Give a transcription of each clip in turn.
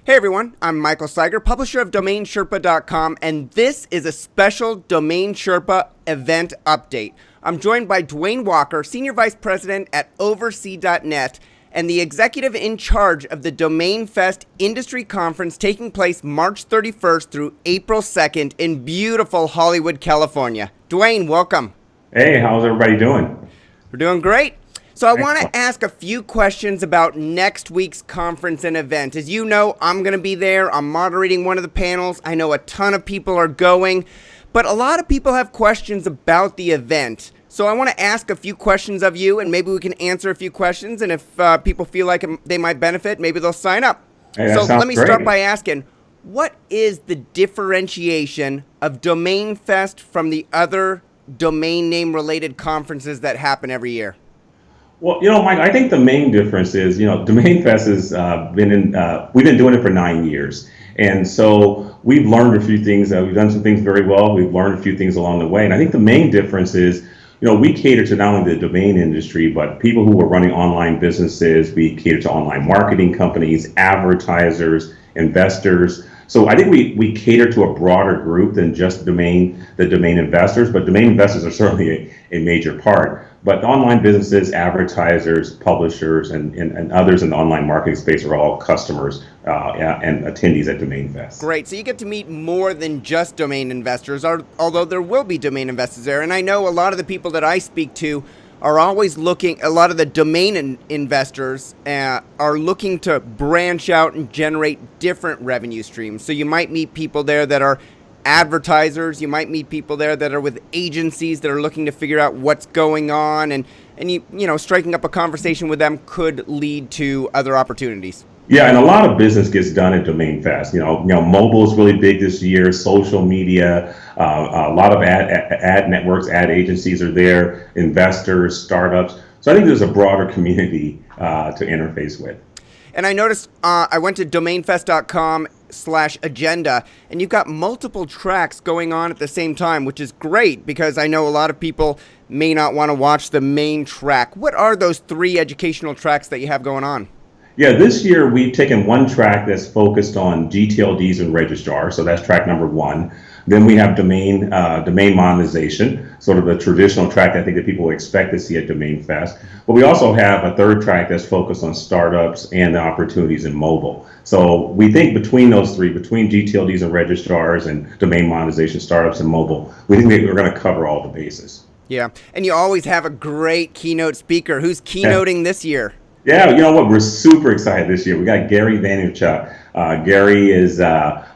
Hey everyone, I'm Michael Cyger, publisher of DomainSherpa.com, and this is a special Domain Sherpa event update. I'm joined by Dwayne Walker, Senior Vice President at Oversee.net, and the executive in charge of the DomainFest Industry Conference taking place March 31st through April 2nd in beautiful Hollywood, California. Dwayne, welcome. Hey, how's everybody doing? We're doing great. So I want to ask a few questions about next week's conference and event. As you know, I'm going to be there. I'm moderating one of the panels. I know a ton of people are going, but a lot of people have questions about the event. So I want to ask a few questions of you, and maybe we can answer a few questions. And if people feel like they might benefit, maybe they'll sign up. Hey, so let me great. start by asking, what is the differentiation of DomainFest from the other domain name related conferences that happen every year? Well, Mike, I think the main difference is, DomainFest has we've been doing it for 9 years. And so we've learned a few things. We've done some things very well. We've learned a few things along the way. And I think the main difference is, we cater to not only the domain industry, but people who are running online businesses. We cater to online marketing companies, advertisers, investors. So I think we cater to a broader group than just the domain investors, but domain investors are certainly a major part. But online businesses, advertisers, publishers, and others in the online marketing space are all customers and attendees at DomainFest. Great. So you get to meet more than just domain investors, although there will be domain investors there. And I know a lot of the people that I speak to are always looking, a lot of the domain investors are looking to branch out and generate different revenue streams. So you might meet people there that are advertisers, you might meet people there that are with agencies that are looking to figure out what's going on, and striking up a conversation with them could lead to other opportunities. Yeah, and a lot of business gets done at DomainFest. Mobile is really big this year, social media, a lot of ad networks, ad agencies are there, investors, startups. So I think there's a broader community to interface with. And I noticed I went to domainfest.com/agenda, and you've got multiple tracks going on at the same time, which is great because I know a lot of people may not want to watch the main track. What are those 3 educational tracks that you have going on? Yeah, this year we've taken one track that's focused on GTLDs and registrars, so that's track number 1. Then we have domain monetization, sort of the traditional track I think that people expect to see at DomainFest. But we also have a third track that's focused on startups and the opportunities in mobile. So we think between those 3, between GTLDs and registrars and domain monetization, startups and mobile, we think we're going to cover all the bases. Yeah, and you always have a great keynote speaker. Who's keynoting this year? Yeah, you know what? We're super excited this year. We got Gary Vaynerchuk. Gary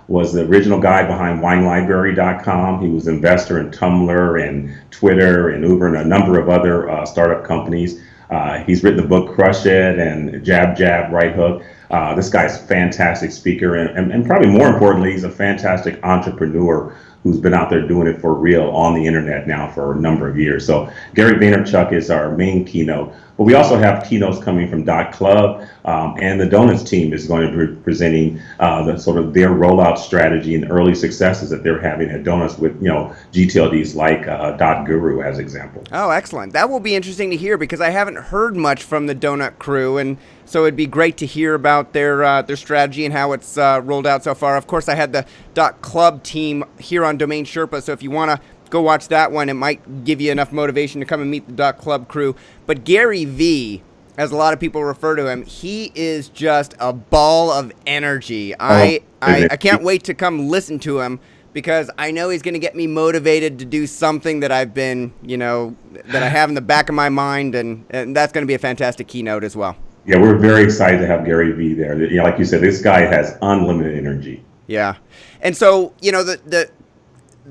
was the original guy behind WineLibrary.com. He was an investor in Tumblr and Twitter and Uber and a number of other startup companies. He's written the book Crush It and Jab Jab Right Hook. This guy's a fantastic speaker, and probably more importantly, he's a fantastic entrepreneur who's been out there doing it for real on the internet now for a number of years. So Gary Vaynerchuk is our main keynote. But we also have keynotes coming from .club, and the Donuts team is going to be presenting the sort of their rollout strategy and early successes that they're having at Donuts with GTLDs like .guru as example. Oh, excellent. That will be interesting to hear because I haven't heard much from the Donut crew, and so it'd be great to hear about their strategy and how it's rolled out so far. Of course, I had the .club team here on Domain Sherpa, so if you want to go watch that one, it might give you enough motivation to come and meet the .club crew. But Gary V, as a lot of people refer to him, he is just a ball of energy. I can't wait to come listen to him because I know he's going to get me motivated to do something that I've been, that I have in the back of my mind, and that's going to be a fantastic keynote as well. Yeah, we're very excited to have Gary V there. Like you said, this guy has unlimited energy. Yeah. And so,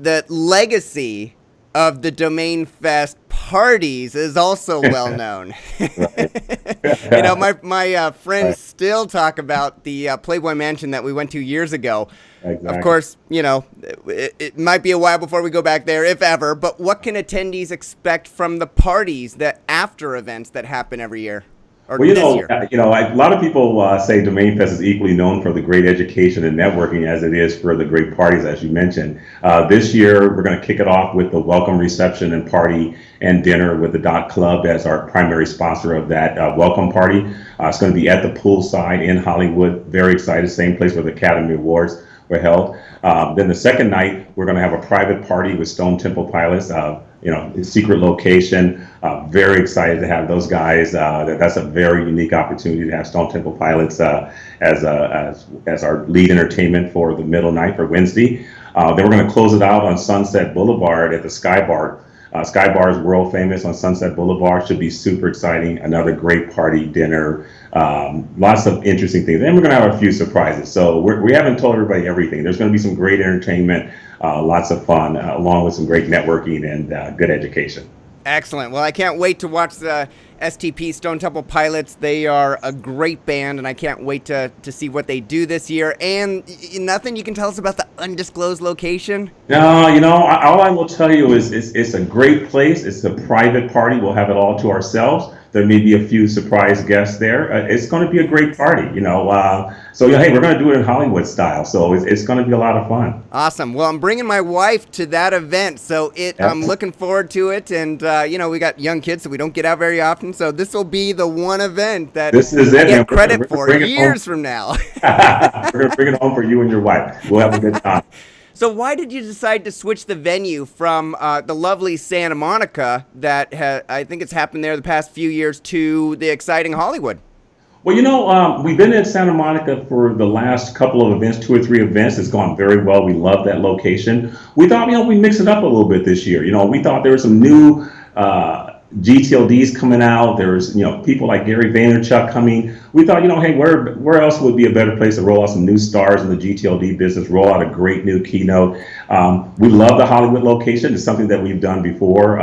the legacy of the DomainFest parties is also well known. My friends still talk about the Playboy Mansion that we went to years ago. Exactly. Of course, it might be a while before we go back there, if ever. But what can attendees expect from the parties, the after events that happen every year? or Well, this year? a lot of people say DomainFest is equally known for the great education and networking as it is for the great parties, as you mentioned. This year, we're going to kick it off with the welcome reception and party and dinner with the Dot Club as our primary sponsor of that welcome party. It's going to be at the poolside in Hollywood. Very excited. Same place where the Academy Awards were held. Then the second night, we're going to have a private party with Stone Temple Pilots. Secret location. Very excited to have those guys. That's a very unique opportunity to have Stone Temple Pilots as our lead entertainment for the middle night for Wednesday. Then we're going to close it out on Sunset Boulevard at the Sky Bar. Sky Bar is world famous on Sunset Boulevard. Should be super exciting. Another great party dinner. Lots of interesting things. And we're going to have a few surprises. So we haven't told everybody everything. There's going to be some great entertainment, lots of fun, along with some great networking and good education. Excellent. Well, I can't wait to watch the STP Stone Temple Pilots. They are a great band, and I can't wait to see what they do this year. And nothing you can tell us about the undisclosed location? No, all I will tell you is it's a great place. It's a private party. We'll have it all to ourselves. There may be a few surprise guests there. It's going to be a great party, hey, we're going to do it in Hollywood style. So it's going to be a lot of fun. Awesome. Well, I'm bringing my wife to that event, so I'm looking forward to it. And, we got young kids, so we don't get out very often. So this will be the one event that this is I it, get credit for years from now. We're going to bring it home for you and your wife. We'll have a good time. So why did you decide to switch the venue from the lovely Santa Monica that I think it's happened there the past few years to the exciting Hollywood? Well, we've been in Santa Monica for the last couple of events, 2 or 3 events. It's gone very well. We love that location. We thought, we mix it up a little bit this year. We thought there were some new GTLDs coming out. There's, people like Gary Vaynerchuk coming. We thought, hey, where else would be a better place to roll out some new stars in the GTLD business, roll out a great new keynote. We love the Hollywood location. It's something that we've done before.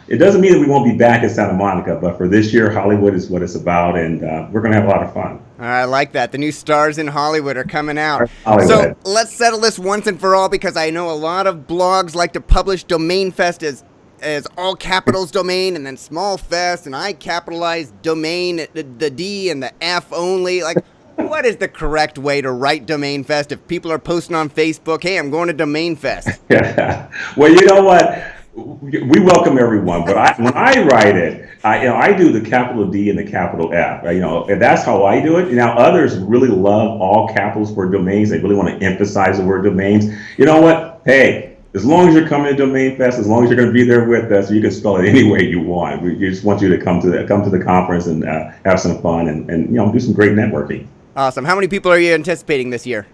It doesn't mean that we won't be back in Santa Monica, but for this year, Hollywood is what it's about, and we're going to have a lot of fun. I like that. The new stars in Hollywood are coming out. Hollywood. So let's settle this once and for all, because I know a lot of blogs like to publish DomainFest as all capitals domain, and then small fest, and I capitalize domain, the D and the F only. Like, what is the correct way to write DomainFest if people are posting on Facebook, hey, I'm going to DomainFest? Yeah. Well, you know what? We welcome everyone, but when I write it, I do the capital D and the capital F. And that's how I do it. Now, others really love all capitals for domains. They really want to emphasize the word domains. You know what? Hey, as long as you're coming to DomainFest, as long as you're going to be there with us, you can spell it any way you want. We just want you to come to the conference and have some fun and do some great networking. Awesome. How many people are you anticipating this year?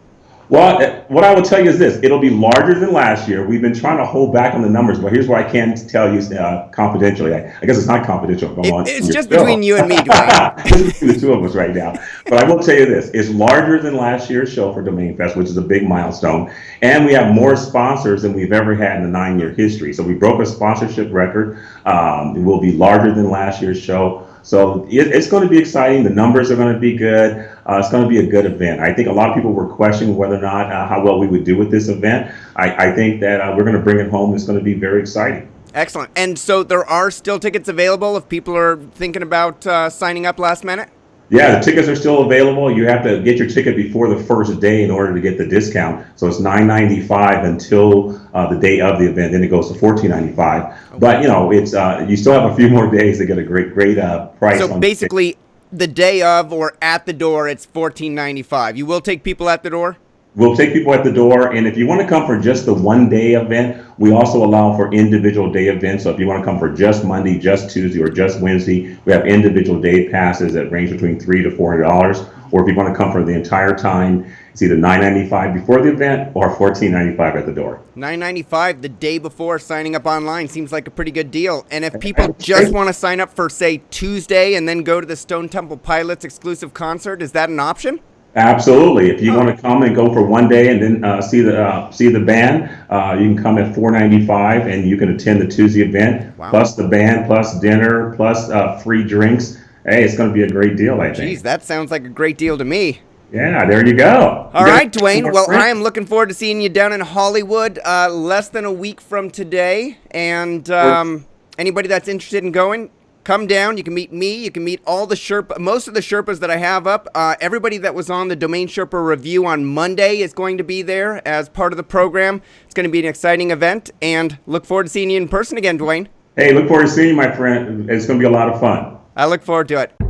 Well, what I will tell you is this. It'll be larger than last year. We've been trying to hold back on the numbers, but here's what I can tell you confidentially. I guess it's not confidential. It's just between you and me, Dwayne. It's between the two of us right now. But I will tell you this. It's larger than last year's show for DomainFest, which is a big milestone. And we have more sponsors than we've ever had in the 9-year history. So we broke a sponsorship record. It will be larger than last year's show. So it's going to be exciting. The numbers are going to be good. It's going to be a good event. I think a lot of people were questioning whether or not how well we would do with this event. I think that we're going to bring it home. It's going to be very exciting. Excellent. And so there are still tickets available if people are thinking about signing up last minute? Yeah, the tickets are still available. You have to get your ticket before the first day in order to get the discount. So it's $9.95 until the day of the event. Then it goes to $14.95. Okay. But it's you still have a few more days to get a great price. So basically, the day of or at the door, it's $14.95. You will take people at the door? We'll take people at the door, and if you want to come for just the one-day event, we also allow for individual day events. So if you want to come for just Monday, just Tuesday, or just Wednesday, we have individual day passes that range between $300 to $400. Or if you want to come for the entire time, it's either $9.95 before the event or $14.95 at the door. $9.95 the day before signing up online seems like a pretty good deal. And if people just want to sign up for, say, Tuesday and then go to the Stone Temple Pilots exclusive concert, is that an option? Absolutely. If you want to come and go for one day and then see the band, you can come at $4.95 and you can attend the Tuesday event, wow, plus the band, plus dinner, plus free drinks. Hey, it's going to be a great deal, I think. Geez, that sounds like a great deal to me. Yeah, there you go. All right, Dwayne. Well, I am looking forward to seeing you down in Hollywood less than a week from today. And anybody that's interested in going, come down. You can meet me. You can meet all the most of the Sherpas that I have up. Everybody that was on the Domain Sherpa review on Monday is going to be there as part of the program. It's going to be an exciting event, and look forward to seeing you in person again, Dwayne. Hey, look forward to seeing you, my friend. It's going to be a lot of fun. I look forward to it.